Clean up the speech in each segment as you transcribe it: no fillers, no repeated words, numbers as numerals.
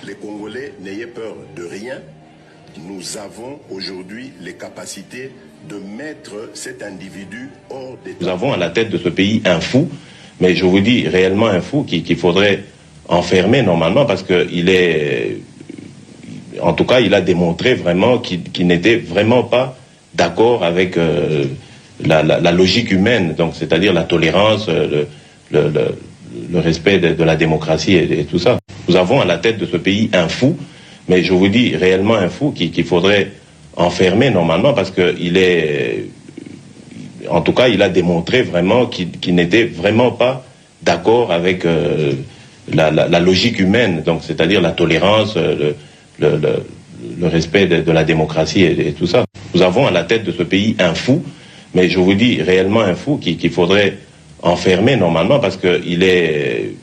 Les Congolais n'ayez peur de rien. Nous avons aujourd'hui les capacités de mettre cet individu hors d'état. Nous avons à la tête de ce pays un fou, mais je vous dis réellement un fou qu'il faudrait enfermer normalement parce qu'il est... En tout cas, il a démontré vraiment qu'il n'était vraiment pas d'accord avec la logique humaine, donc c'est-à-dire la tolérance, le respect de la démocratie et tout ça. Nous avons à la tête de ce pays un fou, mais je vous dis réellement un fou qu'il faudrait enfermer normalement parce qu'il est... En tout cas, il a démontré vraiment qu'il n'était vraiment pas d'accord avec la logique humaine, donc c'est-à-dire la tolérance, le respect de la démocratie et tout ça. Nous avons à la tête de ce pays un fou, mais je vous dis réellement un fou qu'il faudrait enfermer normalement parce qu'il est...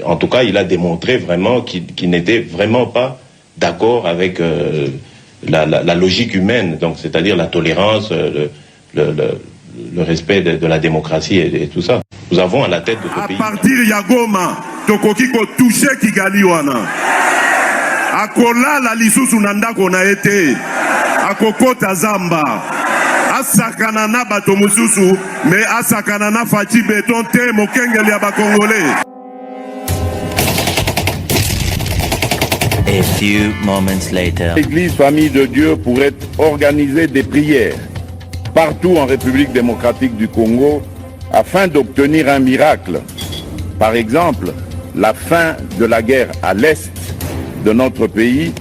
En tout cas, il a démontré vraiment qu'il n'était vraiment pas d'accord avec la logique humaine, donc c'est-à-dire la tolérance, le respect de la démocratie et tout ça. Nous avons à la tête de ce pays... À partir de Goma, tokoki ko toucher Kigali wana. Akola la lisusu nandako na ete. Akokota Zamba. Asakana na bato mususu, mais asakana na Fati Beton te mokengeli ya bakongolais. A few moments later. L'Église Famille de Dieu pourrait organiser des prières partout en République démocratique du Congo afin d'obtenir un miracle. Par exemple, la fin de la guerre à l'est de notre pays.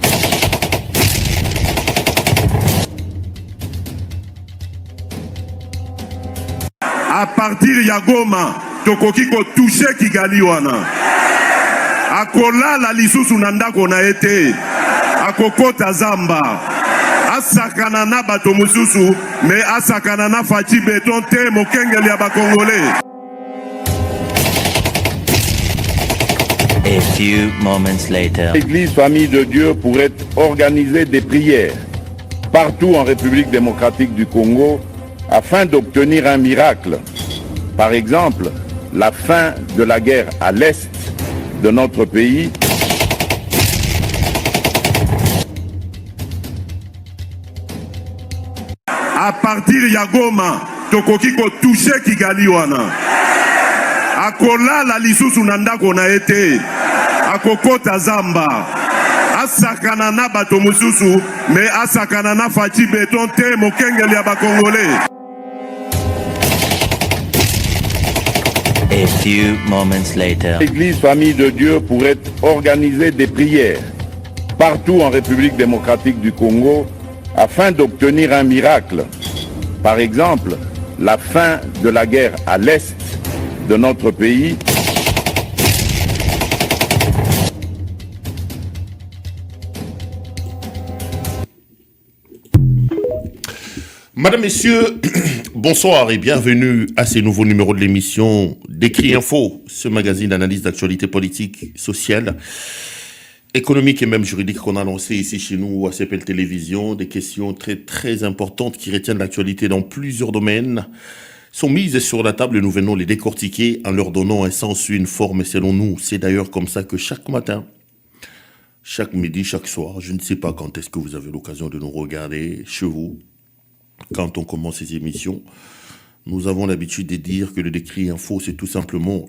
À partir de Goma, tokoki ko toucher Kigali wana. Akola la lisusu nandako na ete. Akokota Zamba. Asakana na bato mususu, mais asakana na Fati Beton te mokengeli ya bakongolais. A few moments later. L'Église Famille de Dieu pourrait organiser des prières partout en République démocratique du Congo afin d'obtenir un miracle. Par exemple, la fin de la guerre à l'est de notre pays. À partir de Goma, tokoki ko toucher Kigali wana. Akola la lisusu nandako na ete. Akokota Zamba. Asakana na bato mususu, mais asakana na Fati Beton te mokengeli ya bakongolais. A few moments later. L'Église Famille de Dieu pourrait organiser des prières partout en République démocratique du Congo afin d'obtenir un miracle. Par exemple, la fin de la guerre à l'est de notre pays. Madame, Messieurs, bonsoir et bienvenue à ce nouveau numéro de l'émission Décrit Info, ce magazine d'analyse d'actualité politique, sociale, économique et même juridique qu'on a lancé ici chez nous à CPL Télévision. Des questions très très importantes qui retiennent l'actualité dans plusieurs domaines sont mises sur la table et nous venons les décortiquer en leur donnant un sens, une forme et selon nous. C'est d'ailleurs comme ça que chaque matin, chaque midi, chaque soir, je ne sais pas quand est-ce que vous avez l'occasion de nous regarder chez vous, quand on commence ces émissions, nous avons l'habitude de dire que le décrit info, c'est tout simplement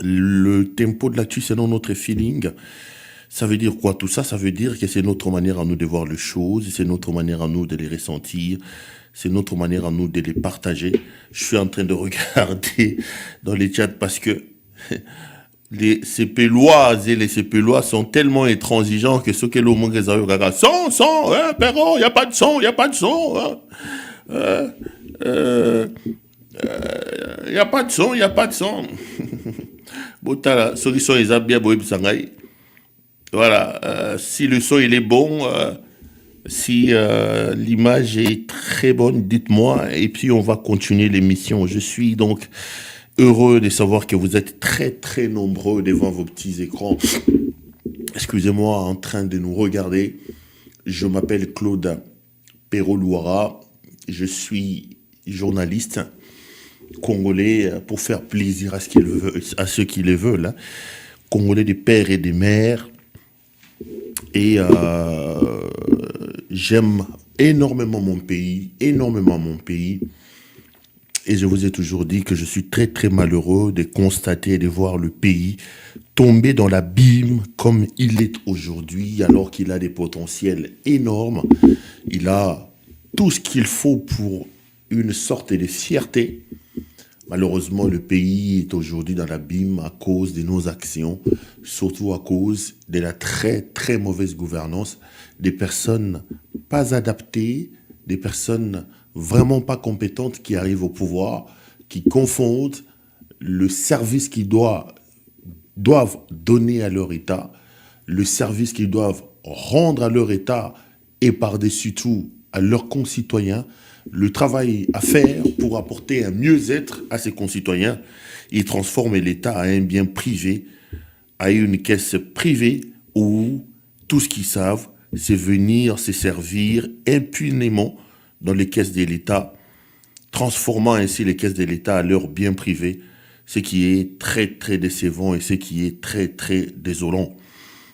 le tempo de l'actu selon notre feeling. Ça veut dire quoi tout ça? Ça veut dire que c'est notre manière à nous de voir les choses, c'est notre manière à nous de les ressentir, c'est notre manière à nous de les partager. Je suis en train de regarder dans les chats parce que les CPLoises et les CPLois sont tellement intransigeants que ceux qui l'ont manqué, son, hein, Perron, y a pas de son, y a pas de son, hein. Y a pas de son, y a pas de son. Botala, ceux qui sont les bien voilà, si le son il est bon, si l'image est très bonne, dites-moi, et puis on va continuer l'émission. Je suis donc heureux de savoir que vous êtes très très nombreux devant vos petits écrans. Excusez-moi, en train de nous regarder. Je m'appelle Claude Perrault-Louara. Je suis journaliste congolais pour faire plaisir à ceux qui le veulent. Congolais des pères et des mères. Et j'aime énormément mon pays. Et je vous ai toujours dit que je suis très très malheureux de constater et de voir le pays tomber dans l'abîme comme il est aujourd'hui, alors qu'il a des potentiels énormes. Il a tout ce qu'il faut pour une sorte de fierté. Malheureusement, le pays est aujourd'hui dans l'abîme à cause de nos actions, surtout à cause de la très très mauvaise gouvernance, des personnes pas adaptées, des personnes vraiment pas compétentes qui arrivent au pouvoir, qui confondent le service qu'ils doivent donner à leur État, le service qu'ils doivent rendre à leur État et par-dessus tout à leurs concitoyens, le travail à faire pour apporter un mieux-être à ses concitoyens. Ils transforment l'État à un bien privé, à une caisse privée où tout ce qu'ils savent, c'est venir se servir impunément dans les caisses de l'État, transformant ainsi les caisses de l'État à leur bien privé, ce qui est très très décevant et ce qui est très très désolant.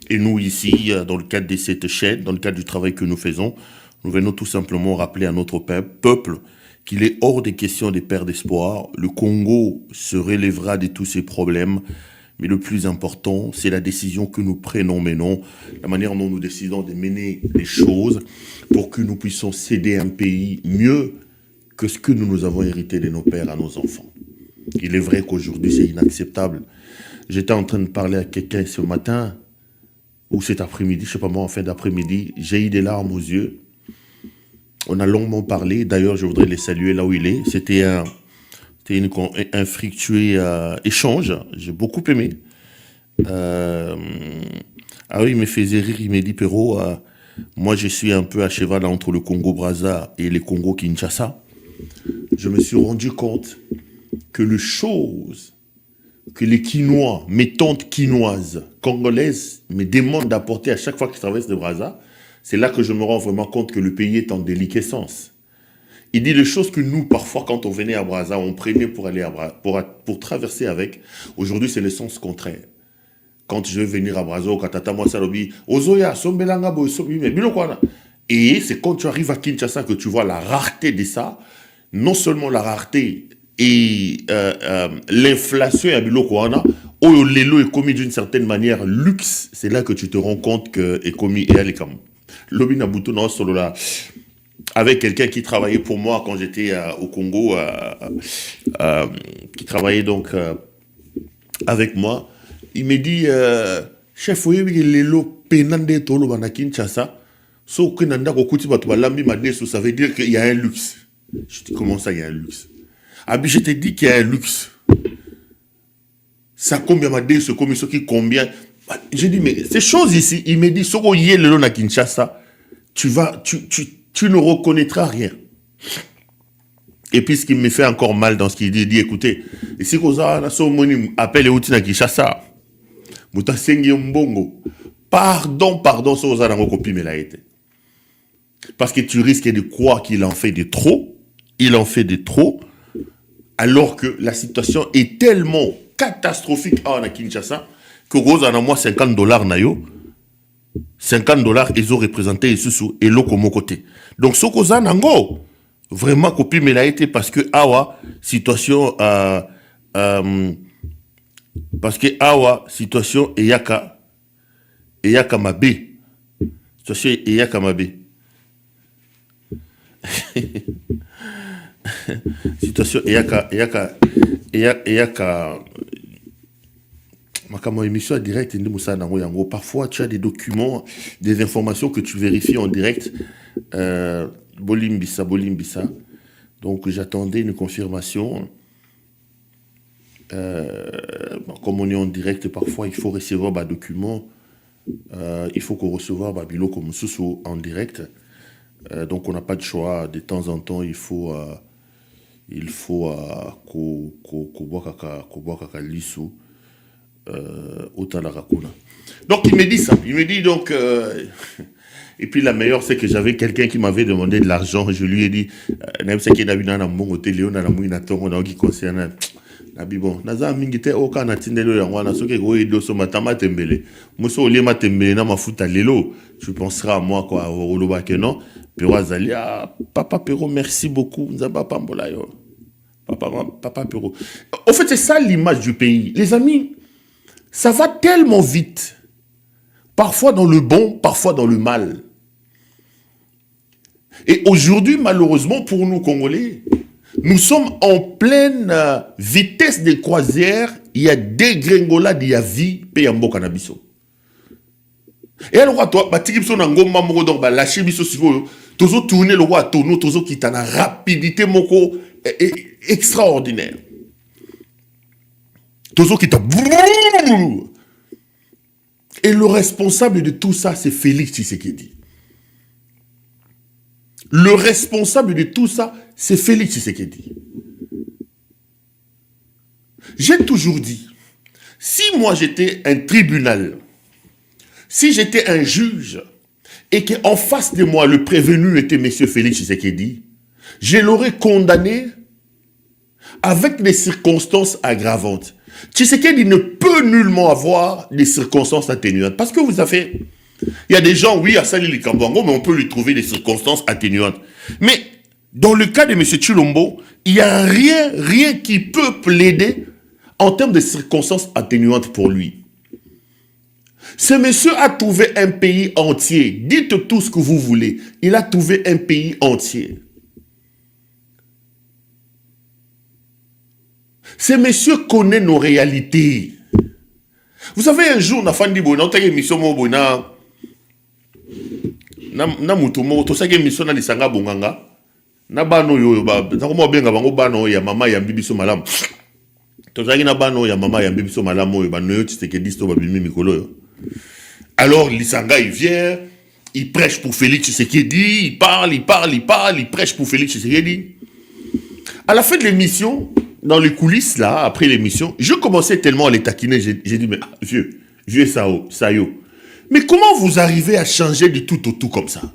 Et nous ici, dans le cadre de cette chaîne, dans le cadre du travail que nous faisons, nous venons tout simplement rappeler à notre peuple qu'il est hors des questions de perdre espoir. Le Congo se relèvera de tous ces problèmes, mais le plus important, c'est la décision que nous prenons maintenant, la manière dont nous décidons de mener les choses pour que nous puissions céder un pays mieux que ce que nous avons hérité de nos pères à nos enfants. Il est vrai qu'aujourd'hui, c'est inacceptable. J'étais en train de parler à quelqu'un ce matin, ou cet après-midi, je ne sais pas moi, en fin d'après-midi, j'ai eu des larmes aux yeux. On a longuement parlé, d'ailleurs je voudrais les saluer là où il est. C'était un fructueux échange, j'ai beaucoup aimé. Ah oui, il me faisait rire, il m'a dit, Perrault, moi je suis un peu à cheval entre le Congo-Brazza et le Congo-Kinshasa. Je me suis rendu compte que les choses que les Quinois, mes tantes quinoises congolaises me demandent d'apporter à chaque fois que je traverse le Brazza, c'est là que je me rends vraiment compte que le pays est en déliquescence. Il dit les choses que nous, parfois, quand on venait à Brazza, on prenait pour aller pour traverser avec. Aujourd'hui, c'est le sens contraire. Quand je vais venir à Brazza, au Katata, moi, Salobi, Ozoya, Sombelanga, Bosobi, mais Bilokwana. Et c'est quand tu arrives à Kinshasa que tu vois la rareté de ça. Non seulement la rareté et l'inflation à Bilokwana, où l'élo est commis d'une certaine manière luxe, c'est là que tu te rends compte que est commis et elle est comme. Lobi Nabutu non solo là. Avec quelqu'un qui travaillait pour moi quand j'étais au Congo, qui travaillait donc avec moi, il me dit chef, oui, l'élo penande tolo bana Kinshasa, so que nanda kokuti batu balambi madeso, ça veut dire qu'il y a un luxe. Je dis comment ça il y a un luxe? Ah bien je te dis qu'il y a un luxe. Ça combien madeso, combien ce qui combien? J'ai dit mais ces choses ici, il me dit soko yé l'élo na Kinshasa, tu ne reconnaîtras rien. Et puis ce qui me fait encore mal dans ce qu'il dit, il dit écoutez, ici koza na so moni appelle outi na Kinshasa. Muta sengi mbongo. Pardon, so oza na kopi me la été. Parce que tu risques de croire qu'il en fait de trop, alors que la situation est tellement catastrophique à Kinshasa que Rosa na moi $50 na yo. $50, ils ont représenté sous et l'eau comme côté. Donc, ce qu'on a nango, vraiment, copie, mais l'a été parce que, awa, situation, parce que, awa, situation, et yaka mabe. Situation, et yaka mabe. Situation, et yaka, ma émission en direct, parfois tu as des documents, des informations que tu vérifies en direct. Bolimbissa. Donc j'attendais une confirmation. Comme on est en direct, parfois il faut recevoir des documents. Il faut qu'on recevoir des bilans comme sous en direct. Donc on n'a pas de choix. De temps en temps, il faut qu'on boit kaka lissou. Donc il me dit ça, il me dit donc et puis la meilleure c'est que j'avais quelqu'un qui m'avait demandé de l'argent, je lui ai dit même ce qu'il a vu dans mon hôtel Léon dans la mouine à Toronto qui concerne bon, naza mingi te oka na tindelo ya wana soki ko edo so matama tembele. Muso olie matembele na mafuta lelo, tu penseras à moi quoi oloba que non. Pero azali papa Pero merci beaucoup, nzamba pambola yo. Papa Pero. En fait, c'est ça l'image du pays. Les amis, ça va tellement vite. Parfois dans le bon, parfois dans le mal. Et aujourd'hui, malheureusement pour nous Congolais, nous sommes en pleine vitesse de croisière. Il y a des gringolades, il y a vie, payambo cannabiso. Et alors, toi, batikipso nangoma moko donc ba lâcher biso sivo, tozo tourner le roi tourno, tozo kitana rapidité moko extraordinaire. Tozo kita. Et le responsable de tout ça, c'est Félix Tshisekedi. Le responsable de tout ça, c'est Félix Tshisekedi. J'ai toujours dit, si moi j'étais un tribunal, si j'étais un juge, et qu'en face de moi, le prévenu était M. Félix Tshisekedi, je l'aurais condamné avec des circonstances aggravantes. Tshisekedi ne peut nullement avoir des circonstances atténuantes. Parce que vous savez, il y a des gens, oui, à Salili Kambango, mais on peut lui trouver des circonstances atténuantes. Mais dans le cas de M. Tshilombo, il n'y a rien qui peut plaider en termes de circonstances atténuantes pour lui. Ce monsieur a trouvé un pays entier. Dites tout ce que vous voulez. Il a trouvé un pays entier. Ce monsieur connaît nos réalités. Vous savez, un jour, on a fait une émission na mutumo to sake émission na lisanga bonganga na bano yo ba ko benga bango bano ya mama ya bibiso malamu to sake na bano ya mama ya bibiso malamu yo bano yo Tshisekedi sto babimi mikolo yo. Alors lisanga il vient, il prêche pour Félix Tshisekedi, il parle, il prêche pour Félix Tshisekedi. À la fin de l'émission, dans les coulisses là, après l'émission, je commençais tellement à les taquiner, j'ai dit mais vieux Sayo. Mais comment vous arrivez à changer du tout au tout comme ça?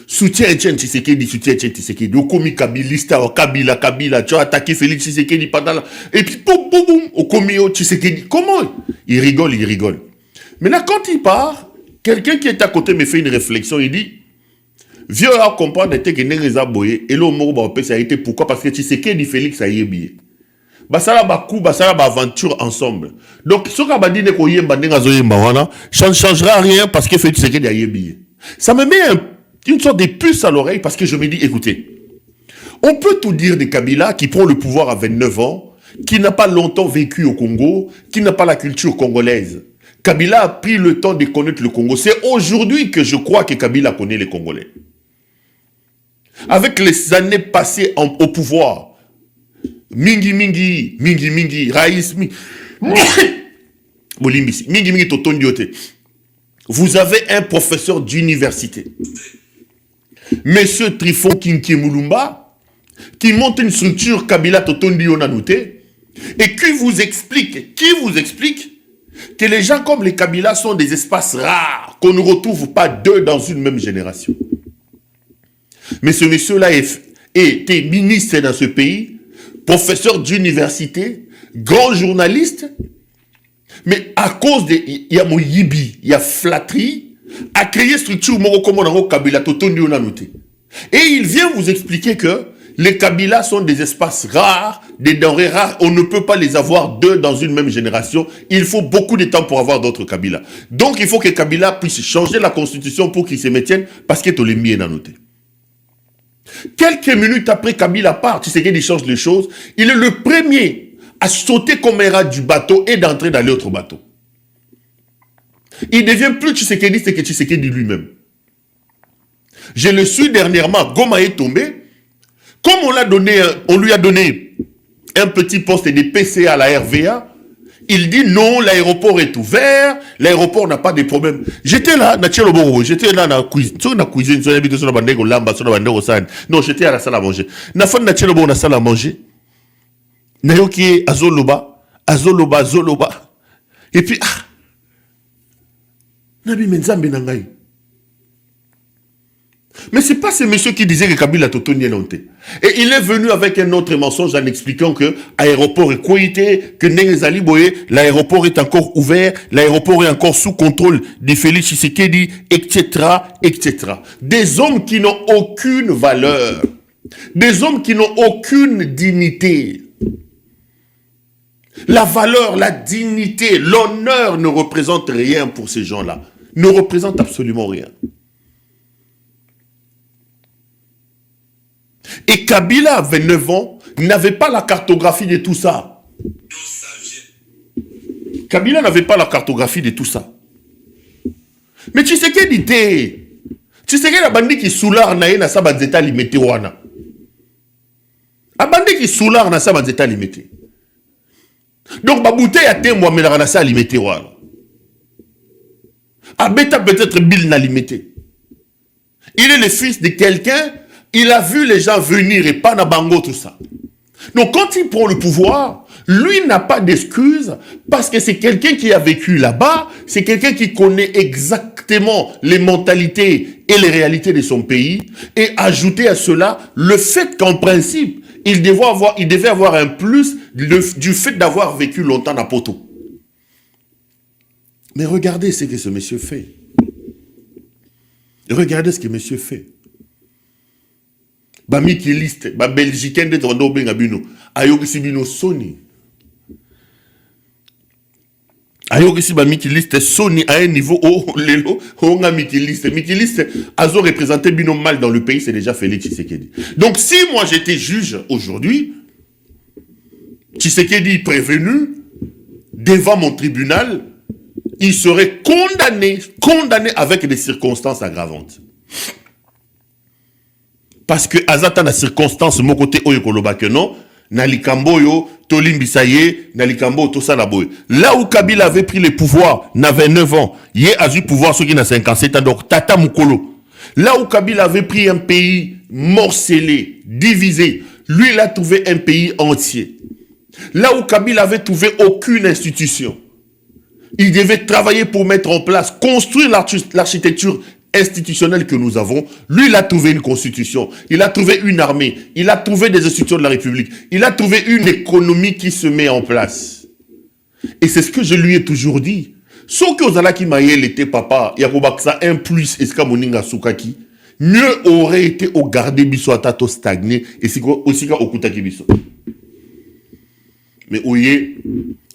Soutien Etienne Tshisekedi, soutien Etienne Tshisekedi. Okomi Kabilista, Kabila, tu as attaqué Félix Tshisekedi pendant là. Et puis, boum, Okomi Tshisekedi. Comment? Il rigole. Maintenant, quand il part, quelqu'un qui est à côté me fait une réflexion, il dit, vieux à comprendre que Nereza Boye, et l'homme ça a été pourquoi? Parce que Tshisekedi, Félix a yébié. Basala bakou, basala ba aventure ensemble. Donc, ce qu'on va dire ça ne changera rien parce que Félix Tshisekedi a yébié. Ça me met une sorte de puce à l'oreille parce que je me dis, écoutez, on peut tout dire de Kabila qui prend le pouvoir à 29 ans, qui n'a pas longtemps vécu au Congo, qui n'a pas la culture congolaise. Kabila a pris le temps de connaître le Congo. C'est aujourd'hui que je crois que Kabila connaît les Congolais. Avec les années passées au pouvoir, Mingi, Raïs, Mingi, Totondiote. Vous avez un professeur d'université, Monsieur Trifon Kinki Moulumba, qui monte une structure Kabila Totondio Nanouté, et qui vous explique que les gens comme les Kabila sont des espaces rares, qu'on ne retrouve pas deux dans une même génération. Mais ce monsieur-là était ministre dans ce pays, professeur d'université, grand journaliste, mais à cause de Yamoyibi, il y a flatterie, a créé structure Morokomo Kabila Totondi Onanoté. Et il vient vous expliquer que les Kabila sont des espaces rares, des denrées rares, on ne peut pas les avoir deux dans une même génération, il faut beaucoup de temps pour avoir d'autres Kabila. Donc il faut que Kabila puisse changer la constitution pour qu'il se maintienne, parce que Tolembi est annoté. Quelques minutes après Kabila part, tu sais qu'il change les choses. Il est le premier à sauter comme un rat du bateau et d'entrer dans l'autre bateau. Il devient plus Tshisekedi que Tshisekedi lui-même. Je le suis dernièrement, Goma est tombé. Comme on lui a donné un petit poste de PCA à la RVA, il dit non, l'aéroport est ouvert, l'aéroport n'a pas de problème. J'étais là, j'étais là dans la cuisine, non, j'étais à la salle à manger. Na salle à manger. Nayoki azoloba. Et puis, Nabi Menzambe Nangai. Mais c'est pas ce monsieur qui disait que Kabila Totoni est longtemps. Et il est venu avec un autre mensonge en expliquant que l'aéroport est coïté, que Nengezali Boye, l'aéroport est encore ouvert, l'aéroport est encore sous contrôle de Félix Tshisekedi, etc., etc. Des hommes qui n'ont aucune valeur. Des hommes qui n'ont aucune dignité. La valeur, la dignité, l'honneur ne représentent rien pour ces gens-là. Ne représentent absolument rien. Et Kabila, à 29 ans, n'avait pas la cartographie de tout ça. Kabila n'avait pas la cartographie de tout ça. Mais tu sais qu'elle dit, tu sais qu'elle a bandit qui soulard na sa banzeta limité wana. A bandit qui soulard na sa banzeta limité. Donc babouté a té moi mais na sa limité wana. A beta peut-être Bill na limité. Il est le fils de quelqu'un. Il a vu les gens venir et pas na bango tout ça. Donc quand il prend le pouvoir, lui n'a pas d'excuses parce que c'est quelqu'un qui a vécu là-bas, c'est quelqu'un qui connaît exactement les mentalités et les réalités de son pays. Et ajouter à cela le fait qu'en principe, il devait avoir un plus du fait d'avoir vécu longtemps à Poto. Mais regardez ce que ce monsieur fait. Regardez ce que monsieur fait. Bamiki liste, ba belgicain de Tondo Bengabino, ayogisi bino Sony. Ayogisi bamiki liste Sony à un niveau lelo, honga miki liste, azo représenté bino mal dans le pays, c'est déjà Félix Tshisekedi. Donc si moi j'étais juge aujourd'hui, Tshisekedi prévenu devant mon tribunal, il serait condamné avec des circonstances aggravantes. Parce que azata na circonstance mon côté oyekoloba que non, na likambo yo tolimbisaye, na likambo to salaboy. Là où Kabila avait pris le pouvoir, na 29 ans, yé a eu pouvoir ceux qui na 57 ans, donc tata mukolo. Là où Kabila avait pris un pays morcelé, divisé, lui il a trouvé un pays entier. Là où Kabila avait trouvé aucune institution, il devait travailler pour mettre en place, construire l'architecture institutionnelle que nous avons. Lui, il a trouvé une constitution, il a trouvé une armée, il a trouvé des institutions de la République, il a trouvé une économie qui se met en place. Et c'est ce que je lui ai toujours dit. Sauf que Ozalaki Mayel était papa, Yakobaksa un plus, Eska Moninga Soukaki, mieux aurait été au garder biso atato stagné, et c'est aussi qu'au Okutaki biso. Mais oye,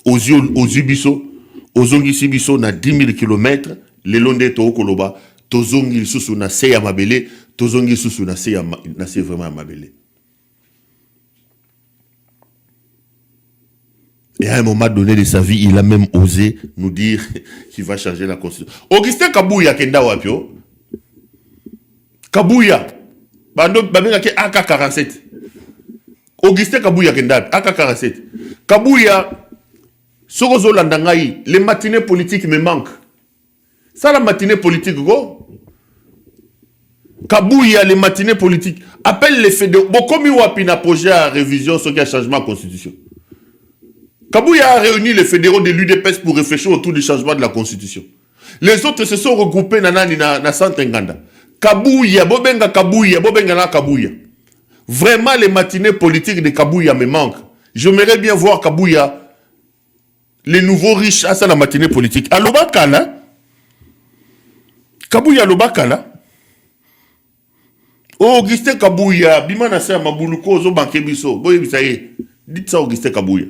aux yeux biso, aux ongisi biso na 10 000 km, les londes to Koloba, tozongi susu na se ya mabele, tozongi susu na se vraiment mabele. Et à un moment donné de sa vie, il a même osé nous dire qu'il va changer la constitution. Augustin Kabouya kenda wapio. Kabouya. Bando babinga ke AK-47. Augustin Kabouya kenda AK-47. Kabouya Sokozo Landangaï, les matinées politiques me manquent. Ça, la matinée politique, go. Kabouya, les matinées politiques. Appelle les fédéraux. Bon, comme il y a un projet à révision sur le changement de la Constitution. Kabouya a réuni les fédéraux de l'UDPS pour réfléchir autour du changement de la Constitution. Les autres se sont regroupés dans Santenganda. Kabouya, Bobenga Kabouya, Bobenga na Kabouya. Vraiment, les matinées politiques de Kabouya me manquent. J'aimerais bien voir Kabouya, les nouveaux riches, à ça la matinée politique. À l'Obakala, Kabouya Lobakala. Augustin Kabouya, Bimana Sa Mabuluko, Zo Bankebiso. Dites ça, Augustin Kabouya.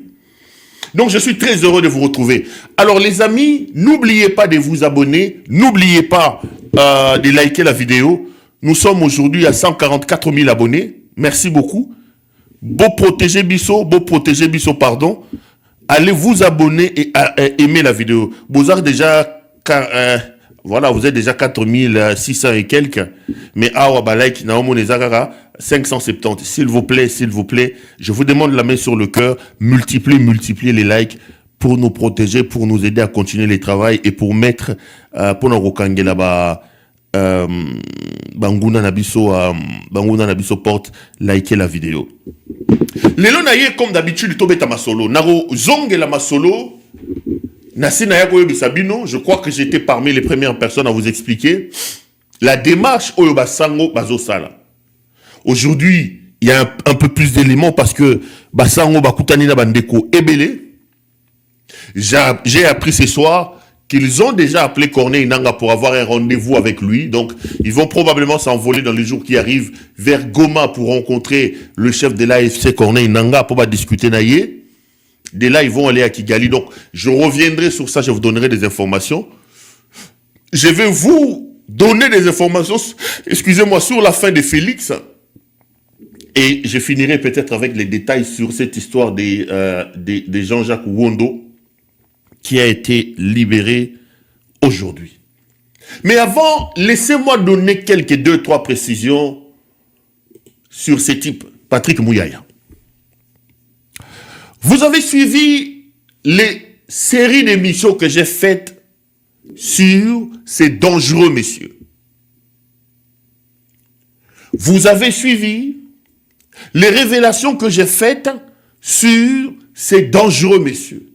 Donc, je suis très heureux de vous retrouver. Alors, les amis, n'oubliez pas de vous abonner. N'oubliez pas de liker la vidéo. Nous sommes aujourd'hui à 144 000 abonnés. Merci beaucoup. Beau protéger Bisso, pardon. Allez vous abonner et aimer la vidéo. Vous avez déjà... voilà, vous êtes déjà 4600 et quelques. Mais awa like naomo nezagara 570. S'il vous plaît, je vous demande la main sur le cœur. Multipliez les likes pour nous protéger, pour nous aider à continuer le travail et pour mettre pour nous rokangela banguna nabiso porte liker la vidéo. Lelo naye comme d'habitude tobeta masolo. Naro zongela masolo. Je crois que j'étais parmi les premières personnes à vous expliquer la démarche Oyo Basango Bazosala. Aujourd'hui, il y a un peu plus d'éléments parce que Basango Bakutani na Bandeko Ebele. J'ai appris ce soir qu'ils ont déjà appelé Corneille Nangaa pour avoir un rendez-vous avec lui. Donc, ils vont probablement s'envoler dans les jours qui arrivent vers Goma pour rencontrer le chef de l'AFC Corneille Nangaa pour discuter naïe. De là, ils vont aller à Kigali. Donc, je reviendrai sur ça, je vous donnerai des informations. Je vais vous donner des informations, excusez-moi, sur la fin de Félix. Et je finirai peut-être avec les détails sur cette histoire des Jean-Jacques Wondo qui a été libéré aujourd'hui. Mais avant, laissez-moi donner quelques 2-3 précisions sur ce type, Patrick Mouyaya. Vous avez suivi les séries d'émissions que j'ai faites sur ces dangereux messieurs. Vous avez suivi les révélations que j'ai faites sur ces dangereux messieurs.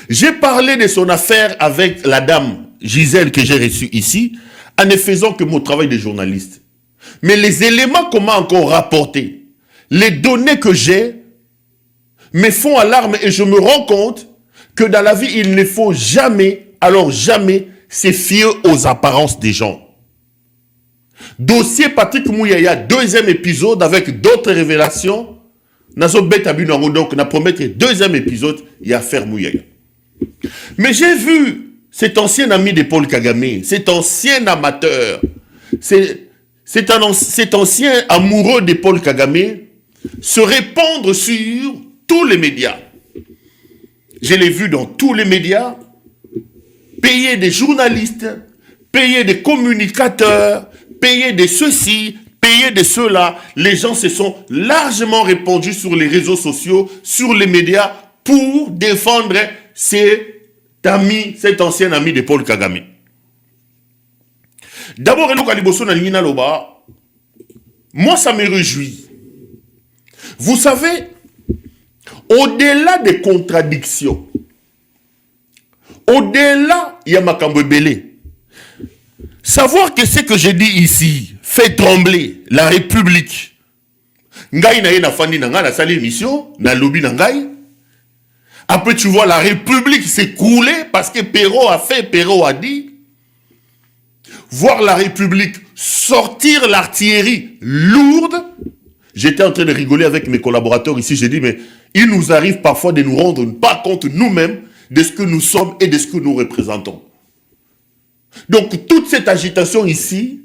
J'ai parlé de son affaire avec la dame Gisèle que j'ai reçue ici, en ne faisant que mon travail de journaliste. Mais les éléments qu'on m'a encore rapportés, les données que j'ai, me font alarme et je me rends compte que dans la vie, il ne faut jamais, alors jamais, se fier aux apparences des gens. Dossier Patrick Mouyaya, 2e épisode avec d'autres révélations. Donc, on a promis 2e épisode, il y a affaire Mouyaya. Mais j'ai vu cet ancien ami de Paul Kagame, cet ancien amateur, cet ancien amoureux de Paul Kagame se répandre sur tous les médias. Je l'ai vu dans tous les médias, payer des journalistes, payer des communicateurs, payer de ceci, payer de cela. Les gens se sont largement répandus sur les réseaux sociaux, sur les médias, pour défendre cet ancien ami de Paul Kagame. D'abord, moi ça me réjouit. Vous savez, au-delà des contradictions, au-delà, il y a Makambo Belé. Savoir que ce que je dis ici fait trembler la République. Ngai na ye na fandi na nga na sali émission, na lobby na ngai. Après tu vois la République s'écrouler parce que Perrault a fait, Perrault a dit. Voir la République sortir l'artillerie lourde. J'étais en train de rigoler avec mes collaborateurs ici. J'ai dit, mais il nous arrive parfois de nous rendre pas compte nous-mêmes de ce que nous sommes et de ce que nous représentons. Donc, toute cette agitation ici,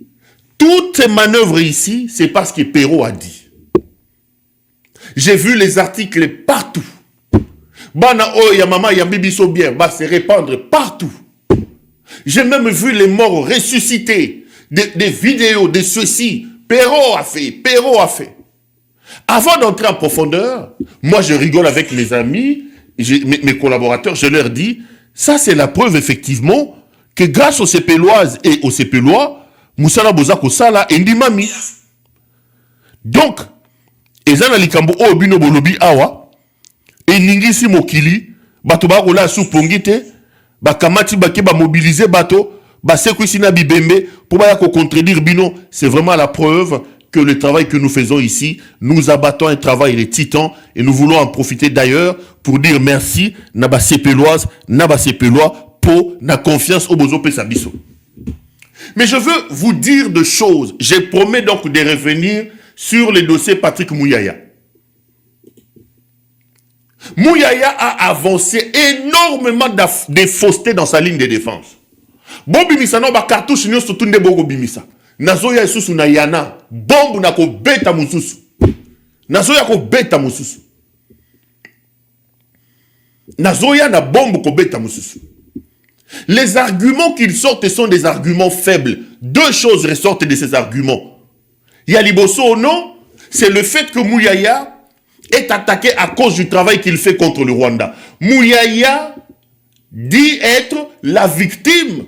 toutes ces manœuvres ici, c'est parce que Perrault a dit. J'ai vu les articles partout. Bana oh, ya mama, ya bibi so bien, va se répandre partout. J'ai même vu les morts ressuscités, des vidéos de ceci. Perrault a fait, Perrault a fait. Avant d'entrer en profondeur, moi je rigole avec mes amis, mes collaborateurs, je leur dis, ça c'est la preuve effectivement que grâce aux Cépéloises et aux Cépélois, Moussala Bozako Sala et Ndimami. Donc, Ezana Likambo Obino Bolobi Awa, et Ningisi Mokili, Bato Barola Soupongite, Bakamati Bake mobiliser Bato, Basekwissina Bibembe, pour contredire Bino, c'est vraiment la preuve que le travail que nous faisons ici, nous abattons un travail de titan et nous voulons en profiter d'ailleurs pour dire merci, Naba Cépéloise, Naba Cépélois, pour la confiance au Bozo Pesabiso. Mais je veux vous dire deux choses. Je promets donc de revenir sur le dossier Patrick Mouyaya. Mouyaya a avancé énormément de fausseté dans sa ligne de défense. Bon bimisa no ba cartouche nyo sotunde bogo bimisa. Nazoya isusu na yana, bombu na ko beta mususu. Nazoya ko beta mususu. Nazoya na bombu ko beta mususu. Les arguments qu'ils sortent sont des arguments faibles. Deux choses ressortent de ces arguments. Yaliboso non, c'est le fait que Mouyaya est attaqué à cause du travail qu'il fait contre le Rwanda. Mouyaya dit être la victime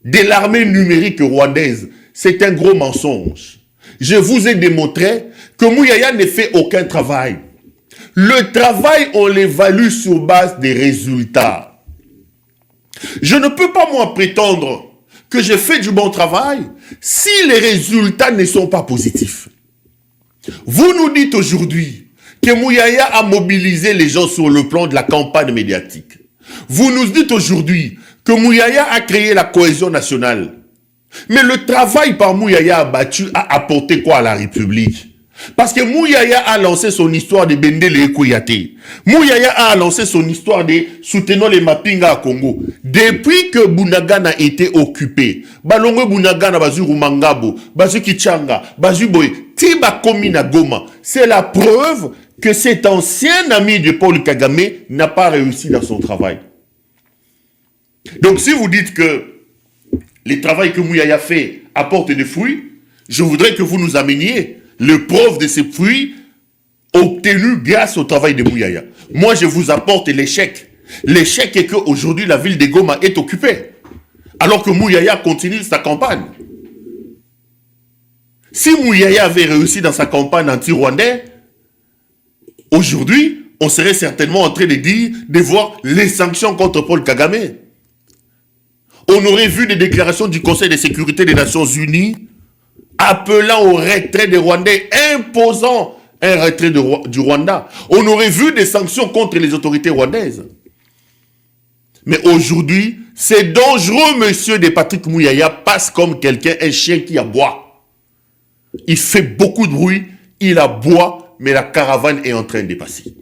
de l'armée numérique rwandaise. C'est un gros mensonge. Je vous ai démontré que Mouyaya ne fait aucun travail. Le travail, on l'évalue sur base des résultats. Je ne peux pas, moi, prétendre que j'ai fait du bon travail si les résultats ne sont pas positifs? Vous nous dites aujourd'hui que Mouyaya a mobilisé les gens sur le plan de la campagne médiatique. Vous nous dites aujourd'hui que Mouyaya a créé la cohésion nationale. Mais le travail par Mouyaya abattu a apporté quoi à la République? Parce que Mouyaya a lancé son histoire de Bendele et Kouyaté. Mouyaya a lancé son histoire de soutenant les Mapinga à Congo. Depuis que Bunagana a été occupé, Balongo Bunagana, Bazu Rumangabo, Bazu Kichanga, Bazu Boy, Tiba Komina Goma, c'est la preuve que cet ancien ami de Paul Kagame n'a pas réussi dans son travail. Donc si vous dites que le travail que Mouyaya fait apporte des fruits, je voudrais que vous nous ameniez le preuve de ces fruits obtenus grâce au travail de Mouyaya. Moi, je vous apporte l'échec. L'échec est qu'aujourd'hui, la ville de Goma est occupée, alors que Mouyaya continue sa campagne. Si Mouyaya avait réussi dans sa campagne anti-rwandais, aujourd'hui, on serait certainement en train de voir les sanctions contre Paul Kagame. On aurait vu des déclarations du Conseil de sécurité des Nations Unies appelant au retrait des Rwandais, imposant un retrait du Rwanda. On aurait vu des sanctions contre les autorités rwandaises. Mais aujourd'hui, c'est dangereux, monsieur de Patrick Mouyaya passe comme quelqu'un, un chien qui aboie. Il fait beaucoup de bruit, il aboie, mais la caravane est en train de passer.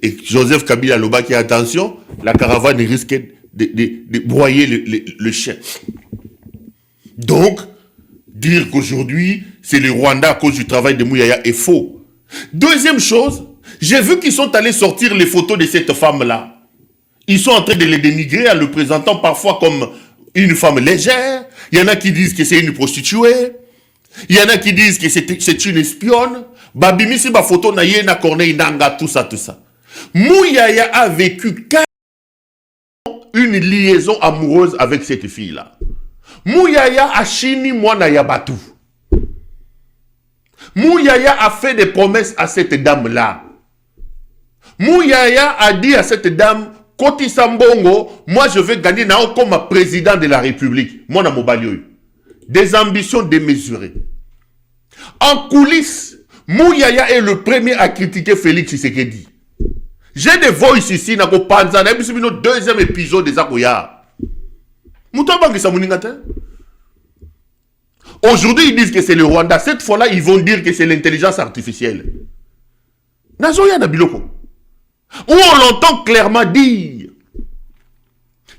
Et Joseph Kabila Loba qui a attention, la caravane risque de broyer le chien. Donc, dire qu'aujourd'hui, c'est le Rwanda à cause du travail de Mouyaya est faux. Deuxième chose, j'ai vu qu'ils sont allés sortir les photos de cette femme-là. Ils sont en train de les dénigrer en le présentant parfois comme une femme légère. Il y en a qui disent que c'est une prostituée. Il y en a qui disent que c'est une espionne. Babimisi ba photo na ye na Corneille Nanga, tout ça, tout ça. Mouyaya a vécu une liaison amoureuse avec cette fille-là. Mouyaya a chini mwana yabatu. Mouyaya a fait des promesses à cette dame-là. Mouyaya a dit à cette dame, Koti Sambongo, moi je vais gagner comme président de la République. Moi na mobali. Des ambitions démesurées. En coulisses, Mouyaya est le premier à critiquer Félix Tshisekedi. J'ai des voices ici, na ko panza, na biso bino deuxième épisode des Akoya. Aujourd'hui, ils disent que c'est le Rwanda. Cette fois-là, ils vont dire que c'est l'intelligence artificielle. Où on l'entend clairement dire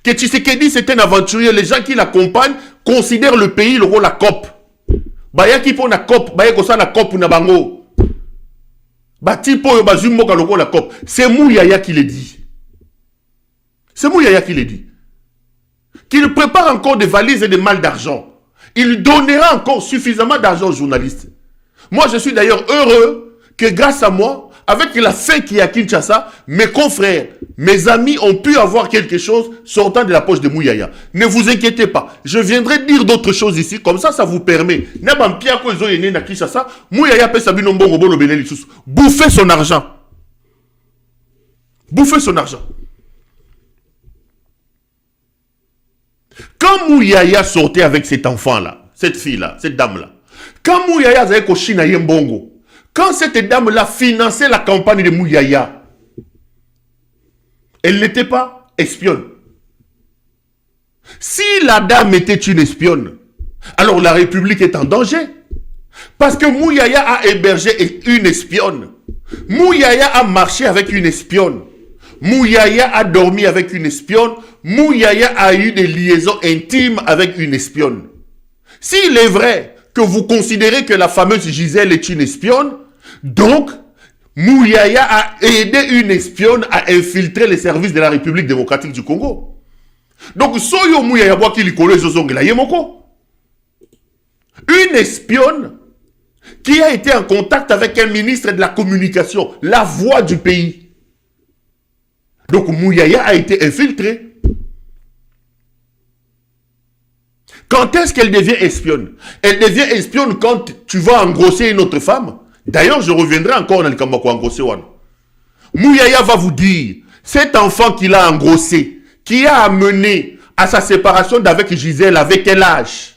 que Tshisekedi c'est un aventurier. Les gens qui l'accompagnent considèrent le pays le rôle la COP. Baya qui pour la COP, baya ko sa la COP na bango. Ba tipo yo bazumbo ka la COP. C'est Mouyaya qui le dit. C'est Mouyaya qui le dit. Qu'il prépare encore des valises et des malles d'argent. Il donnera encore suffisamment d'argent aux journalistes. Moi, je suis d'ailleurs heureux que grâce à moi, avec la fin qui est à Kinshasa, mes confrères, mes amis ont pu avoir quelque chose sortant de la poche de Mouyaya. Ne vous inquiétez pas. Je viendrai dire d'autres choses ici. Comme ça, ça vous permet. Bouffer son argent. Bouffer son argent. Quand Mouyaya sortait avec cet enfant-là, cette fille-là, cette dame-là, quand Mouyaya avait Koshina Yembongo, quand cette dame-là finançait la campagne de Mouyaya, elle n'était pas espionne. Si la dame était une espionne, alors la République est en danger. Parce que Mouyaya a hébergé une espionne. Mouyaya a marché avec une espionne. Mouyaya a dormi avec une espionne. Mouyaya a eu des liaisons intimes avec une espionne. S'il est vrai que vous considérez que la fameuse Gisèle est une espionne, donc Mouyaya a aidé une espionne à infiltrer les services de la République démocratique du Congo. Donc, soyo Mouyaya qui li kolo ezozongela yemoko. Une espionne qui a été en contact avec un ministre de la communication, la voix du pays. Donc Mouyaya a été infiltrée. Quand est-ce qu'elle devient espionne? Elle devient espionne quand tu vas engrosser une autre femme. D'ailleurs, je reviendrai encore dans le Kambako engrossé. Mouyaya va vous dire, cet enfant qu'il a engrossé, qui a amené à sa séparation d'avec Gisèle, avec quel âge?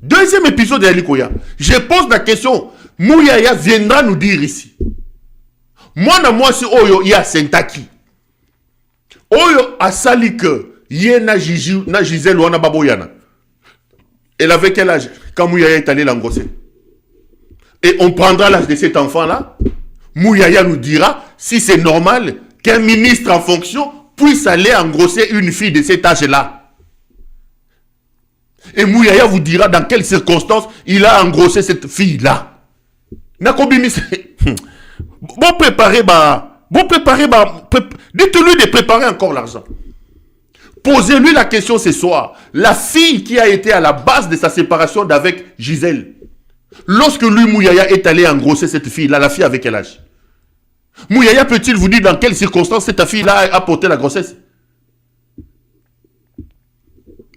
Deuxième épisode de Alikoya. Je pose la question, Mouyaya viendra nous dire ici. Moi, c'est Oyo, il y a Sentaki. Oyo a sali que Yena Gisèle ou Baboyana. Elle avait quel âge quand Mouyaya est allé l'engrosser? Et on prendra l'âge de cet enfant-là. Mouyaya nous dira si c'est normal qu'un ministre en fonction puisse aller engrosser une fille de cet âge-là. Et Mouyaya vous dira dans quelles circonstances il a engrossé cette fille-là. Nakobimi, bon préparer, dites-lui de préparer encore l'argent. Posez-lui la question ce soir. La fille qui a été à la base de sa séparation d'avec Gisèle, lorsque lui, Mouyaya, est allé engrosser cette fille-là, la fille avec quel âge? Mouyaya peut-il vous dire dans quelles circonstances cette fille-là a porté la grossesse?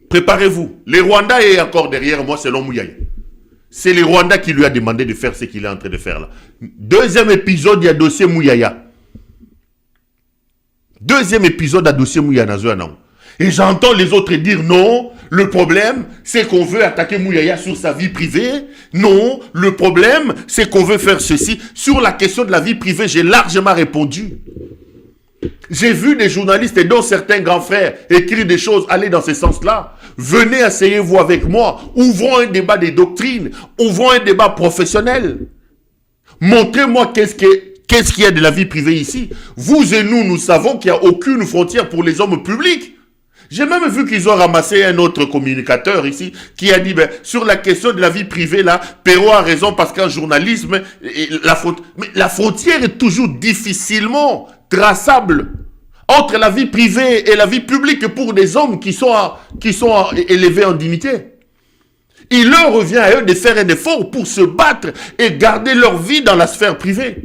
Préparez-vous. Les Rwandais est encore derrière moi selon Mouyaya. C'est les Rwandais qui lui a demandé de faire ce qu'il est en train de faire là. Deuxième épisode, il y a dossier Mouyaya. Deuxième épisode à dossier Mouyaya. Et j'entends les autres dire non, le problème c'est qu'on veut attaquer Mouyaya sur sa vie privée. Non, le problème c'est qu'on veut faire ceci. Sur la question de la vie privée, j'ai largement répondu. J'ai vu des journalistes et dont certains grands frères écrire des choses aller dans ce sens-là. Venez, asseyez-vous avec moi. Ouvrons un débat des doctrines. Ouvrons un débat professionnel. Montrez-moi qu'est-ce qu'il y a de la vie privée ici. Vous et nous savons qu'il n'y a aucune frontière pour les hommes publics. J'ai même vu qu'ils ont ramassé un autre communicateur ici qui a dit, sur la question de la vie privée, là, Perrault a raison parce qu'en journalisme, la frontière est toujours difficilement traçable entre la vie privée et la vie publique pour des hommes qui sont élevés en dignité. Il leur revient à eux de faire un effort pour se battre et garder leur vie dans la sphère privée.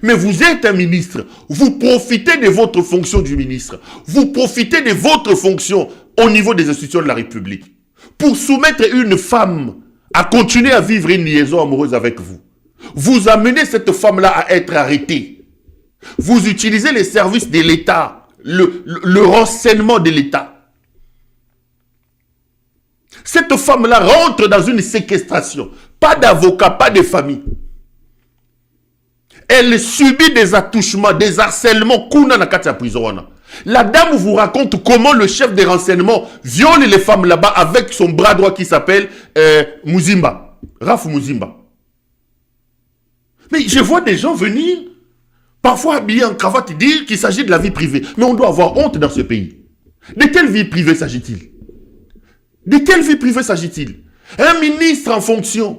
Mais vous êtes un ministre, vous profitez de votre fonction du ministre, vous profitez de votre fonction au niveau des institutions de la République pour soumettre une femme à continuer à vivre une liaison amoureuse avec vous. Vous amenez cette femme-là à être arrêtée. Vous utilisez les services de l'État, le renseignement de l'État. Cette femme-là rentre dans une séquestration, pas d'avocat, pas de famille. Elle subit des attouchements, des harcèlements. La dame vous raconte comment le chef des renseignements viole les femmes là-bas avec son bras droit qui s'appelle Muzimba. Raf Muzimba. Mais je vois des gens venir, parfois habillés en cravate, dire qu'il s'agit de la vie privée. Mais on doit avoir honte dans ce pays. De quelle vie privée s'agit-il? De quelle vie privée s'agit-il? Un ministre en fonction.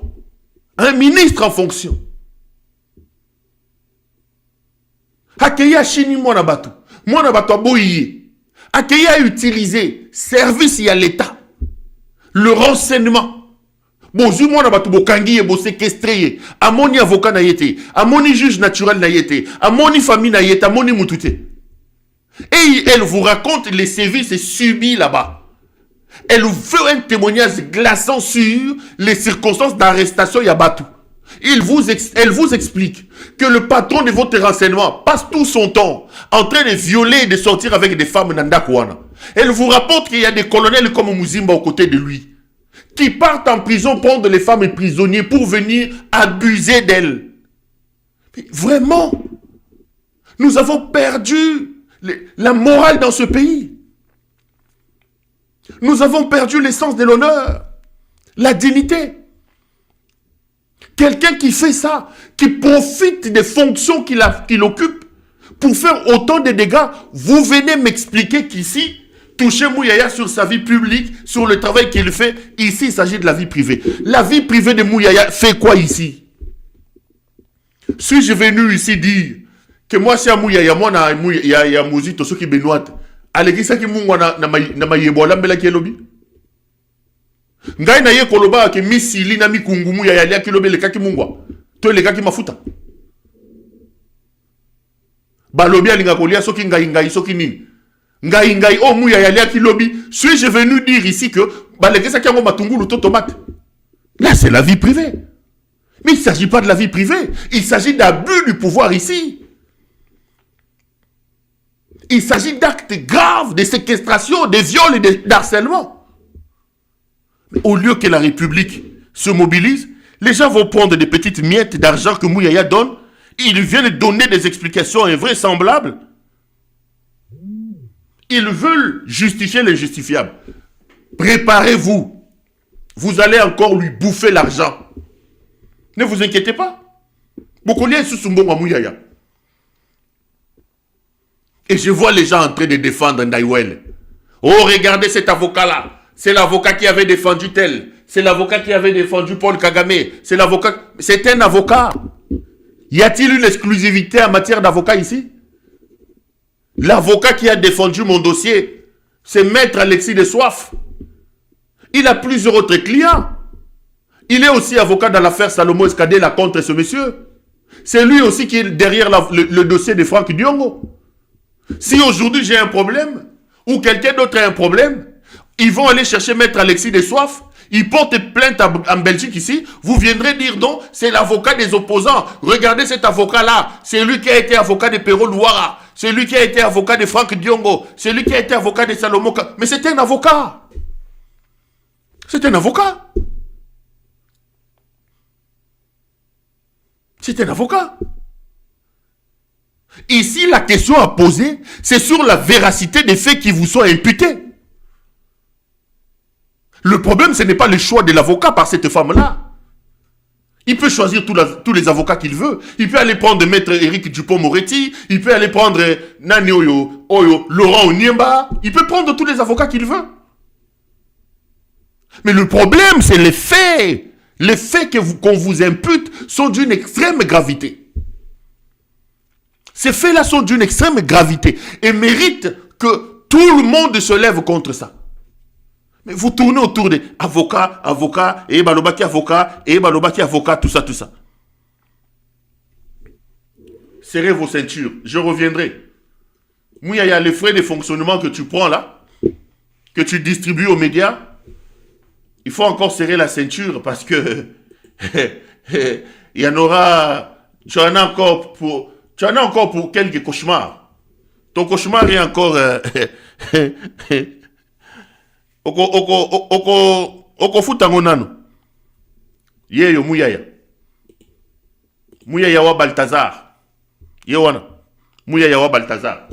Un ministre en fonction. Akeya chini mwana bato aboye. Akeya utiliser service ya l'État. Le renseignement. Bonjour mwana bato bokangi bo séquestré. Amoni avocat na yete, amoni juge naturel na yete, amoni famille na yete, amoni mutute. Et elle vous raconte les services subis là-bas. Elle vous fait un témoignage glaçant sur les circonstances d'arrestation Yabatou. Elle vous explique que le patron de votre renseignement passe tout son temps en train de violer et de sortir avec des femmes Nandakouana. Elle vous rapporte qu'il y a des colonels comme Muzimba aux côtés de lui qui partent en prison prendre les femmes prisonniers pour venir abuser d'elles. Vraiment, nous avons perdu la morale dans ce pays. Nous avons perdu l'essence de l'honneur, la dignité. Quelqu'un qui fait ça, qui profite des fonctions qu'il occupe pour faire autant de dégâts, vous venez m'expliquer qu'ici, toucher Mouyaya sur sa vie publique, sur le travail qu'il fait, ici il s'agit de la vie privée. La vie privée de Mouyaya fait quoi ici? Suis-je venu ici dire que moi c'est à Mouyaya, moi il y a Mouzito, ceux qui benoît, alekisa ki mungu na mayebola mbela ki elobi? Ngai na ye koloba ke misili na mikungumu ya yalia kilobe le kaki mungwa. To le kaki mafuta. Balobi alinga kolia soki ngai soki nini. Ngai o mu ya yalia kilobi. Suis-je venu dire ici que balekesa ki ngo matungulu to tomate. Là c'est la vie privée. Mais il ne s'agit pas de la vie privée, il s'agit d'abus du pouvoir ici. Il s'agit d'actes graves, de séquestration, de viols et d'harcèlement. Au lieu que la République se mobilise, les gens vont prendre des petites miettes d'argent que Mouyaya donne. Ils viennent donner des explications invraisemblables. Ils veulent justifier l'injustifiable. Préparez-vous. Vous allez encore lui bouffer l'argent. Ne vous inquiétez pas. Bokolia est sous son bon à Mouyaya. Et je vois les gens en train de défendre Ndaïwel. Oh, regardez cet avocat-là. C'est l'avocat qui avait défendu tel. C'est l'avocat qui avait défendu Paul Kagame. C'est l'avocat. C'est un avocat. Y a-t-il une exclusivité en matière d'avocat ici? L'avocat qui a défendu mon dossier, c'est Maître Alexis de Soif. Il a plusieurs autres clients. Il est aussi avocat dans l'affaire Salomon Escadé, contre ce monsieur. C'est lui aussi qui est derrière le dossier de Franck Diongo. Si aujourd'hui j'ai un problème, ou quelqu'un d'autre a un problème, ils vont aller chercher Maître Alexis de Soif, ils portent plainte en Belgique ici, vous viendrez dire non, c'est l'avocat des opposants. Regardez cet avocat-là, c'est lui qui a été avocat de Perrault Louara, c'est lui qui a été avocat de Franck Diongo, c'est lui qui a été avocat de Salomon. Mais c'est un avocat. C'est un avocat. C'est un avocat. Ici, la question à poser, c'est sur la véracité des faits qui vous sont imputés. Le problème, ce n'est pas le choix de l'avocat par cette femme-là. Il peut choisir tous les avocats qu'il veut. Il peut aller prendre Maître Éric Dupond-Moretti. Il peut aller prendre Nani Oyo, Laurent Onyemba. Il peut prendre tous les avocats qu'il veut. Mais le problème, c'est les faits. Les faits qu'on vous impute sont d'une extrême gravité. Ces faits-là sont d'une extrême gravité et méritent que tout le monde se lève contre ça. Mais vous tournez autour des avocats, et balobaki avocat, tout ça. Serrez vos ceintures, je reviendrai. Mouyaya, les frais de fonctionnement que tu prends là, que tu distribues aux médias, il faut encore serrer la ceinture parce que il y en aura, tu en as encore pour quelques cauchemars. Ton cauchemar est encore oko futango nano. Yeyo Mouyaya. Mouyaya wa Balthazar. Yewana. Mouyaya wa Balthazar.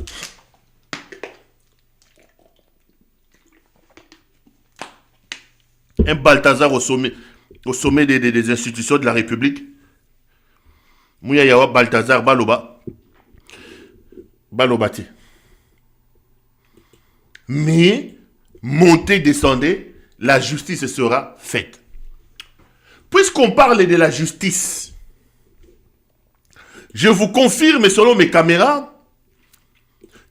Un Balthazar au sommet des institutions de la République. Mouyaya wa Balthazar Balobati. Mais montez, descendez, la justice sera faite. Puisqu'on parle de la justice, je vous confirme selon mes caméras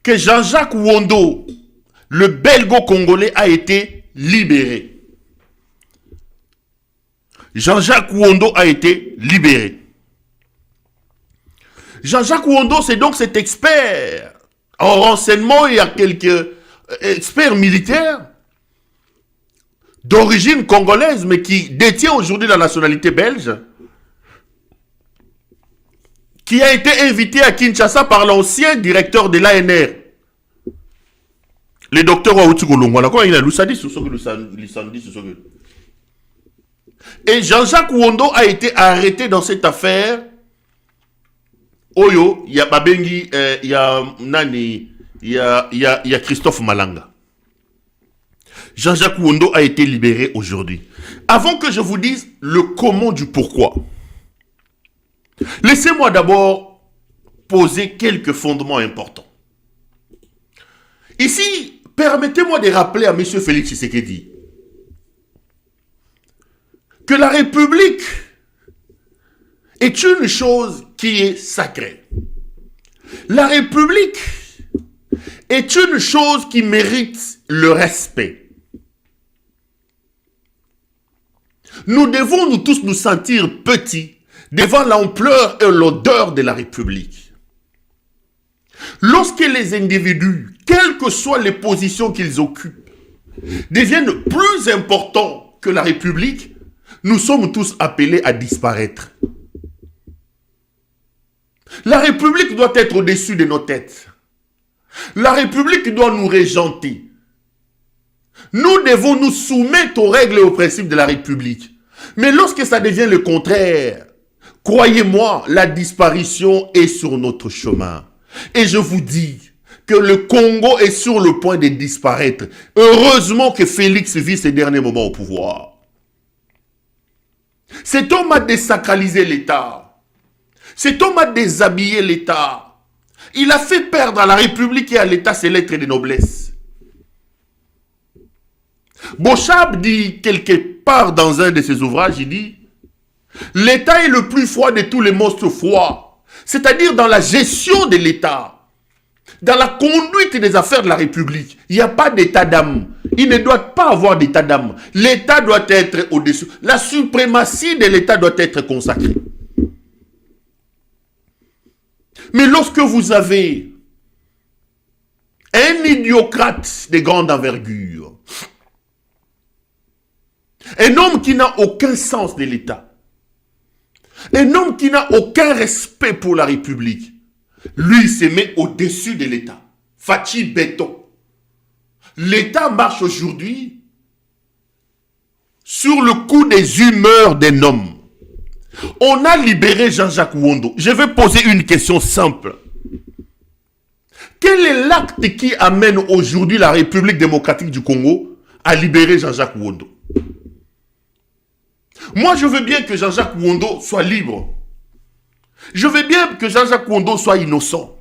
que Jean-Jacques Wondo, le belgo-congolais, a été libéré. Jean-Jacques Wondo a été libéré. Jean-Jacques Wondo, c'est donc cet expert en renseignement et à quelques experts militaires d'origine congolaise, mais qui détient aujourd'hui la nationalité belge, qui a été invité à Kinshasa par l'ancien directeur de l'ANR, le docteur Waouti Golongwana. Comment il a et Jean-Jacques Wondo a été arrêté dans cette affaire. Oyo, il y a Babengi, il y a Nani, il y a Christophe Malanga. Jean-Jacques Wondo a été libéré aujourd'hui. Avant que je vous dise le comment du pourquoi, laissez-moi d'abord poser quelques fondements importants. Ici, permettez-moi de rappeler à M. Félix Tshisekedi que la République est une chose qui est sacrée. La République est une chose qui mérite le respect. Nous devons nous tous nous sentir petits devant l'ampleur et l'odeur de la République. Lorsque les individus, quelles que soient les positions qu'ils occupent, deviennent plus importants que la République, nous sommes tous appelés à disparaître. La République doit être au-dessus de nos têtes. La République doit nous régenter. Nous devons nous soumettre aux règles et aux principes de la République. Mais lorsque ça devient le contraire, croyez-moi, la disparition est sur notre chemin. Et je vous dis que le Congo est sur le point de disparaître. Heureusement que Félix vit ses derniers moments au pouvoir. Cet homme a désacralisé l'État. Cet homme a déshabillé l'État. Il a fait perdre à la République et à l'État ses lettres de noblesse. Bochab dit quelque part dans un de ses ouvrages, il dit « L'État est le plus froid de tous les monstres froids, c'est-à-dire dans la gestion de l'État, dans la conduite des affaires de la République. Il n'y a pas d'état d'âme. Il ne doit pas avoir d'état d'âme. L'État doit être au-dessus. La suprématie de l'État doit être consacrée. Mais lorsque vous avez un idiocrate de grande envergure, un homme qui n'a aucun sens de l'État, un homme qui n'a aucun respect pour la République, lui se met au-dessus de l'État. Fachi béton. L'État marche aujourd'hui sur le coup des humeurs d'un homme. On a libéré Jean-Jacques Wondo. Je vais poser une question simple. Quel est l'acte qui amène aujourd'hui la République démocratique du Congo à libérer Jean-Jacques Wondo? Moi, je veux bien que Jean-Jacques Wondo soit libre. Je veux bien que Jean-Jacques Wondo soit innocent.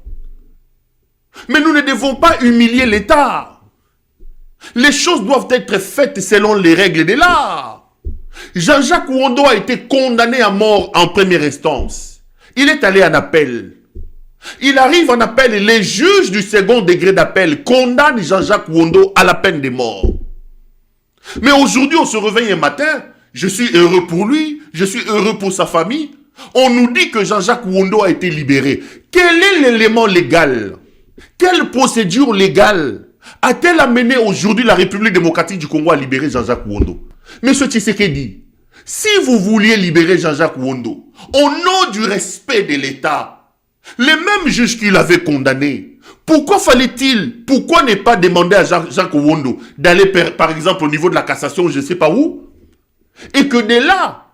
Mais nous ne devons pas humilier l'État. Les choses doivent être faites selon les règles de l'art. Jean-Jacques Wondo a été condamné à mort en première instance. Il est allé en appel. Il arrive en appel et les juges du second degré d'appel condamnent Jean-Jacques Wondo à la peine de mort. Mais aujourd'hui, on se réveille un matin, je suis heureux pour lui, je suis heureux pour sa famille. On nous dit que Jean-Jacques Wondo a été libéré. Quel est l'élément légal? Quelle procédure légale a-t-elle amené aujourd'hui la République démocratique du Congo à libérer Jean-Jacques Wondo? Monsieur Tshisekedi, si vous vouliez libérer Jean-Jacques Wondo, au nom du respect de l'État, les mêmes juges qui l'avaient condamné, pourquoi ne pas demander à Jean-Jacques Wondo d'aller par exemple au niveau de la cassation, je ne sais pas où, et que de là,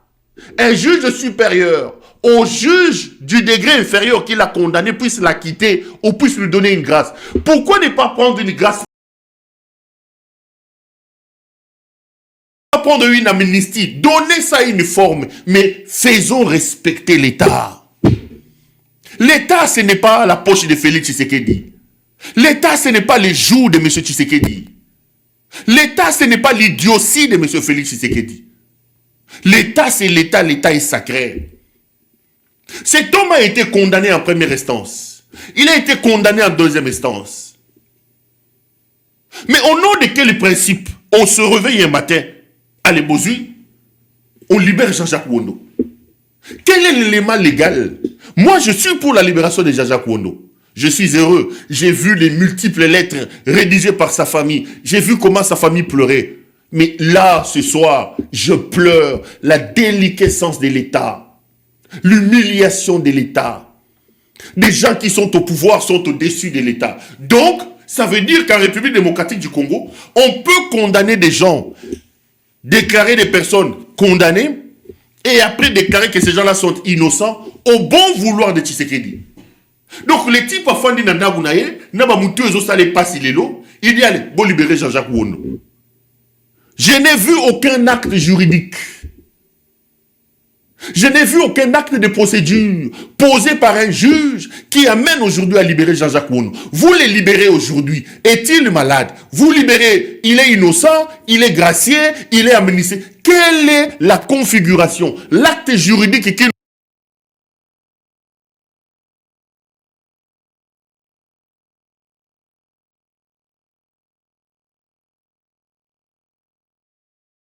un juge supérieur au juge du degré inférieur qui l'a condamné puisse l'acquitter ou puisse lui donner une grâce? Pourquoi ne pas prendre une grâce? Prendre une amnistie, donner ça une forme, mais faisons respecter l'État. L'État, ce n'est pas la poche de Félix Tshisekedi. L'État, ce n'est pas les joues de M. Tshisekedi. L'État, ce n'est pas l'idiotie de M. Félix Tshisekedi. L'État, c'est l'État, l'État est sacré. Cet homme a été condamné en première instance. Il a été condamné en deuxième instance. Mais au nom de quel principe on se réveille un matin? Allez, Bozui, on libère Jean-Jacques Wondo. Quel est l'élément légal? Moi, je suis pour la libération de Jean-Jacques Wondo. Je suis heureux. J'ai vu les multiples lettres rédigées par sa famille. J'ai vu comment sa famille pleurait. Mais là, ce soir, je pleure la déliquescence de l'État. L'humiliation de l'État. Des gens qui sont au pouvoir sont au-dessus de l'État. Donc, ça veut dire qu'en République démocratique du Congo, on peut condamner des gens, déclarer des personnes condamnées et après déclarer que ces gens-là sont innocents au bon vouloir de Tshisekedi. Donc les types afin de Nandagounaye, il dit allez, bon libérer Jean-Jacques Wondo. Je n'ai vu aucun acte juridique. Je n'ai vu aucun acte de procédure posé par un juge qui amène aujourd'hui à libérer Jean-Jacques Wondo. Vous le libérez aujourd'hui. Est-il malade? Vous libérez, il est innocent, il est gracié, il est amnistie. Quelle est la configuration? L'acte juridique qui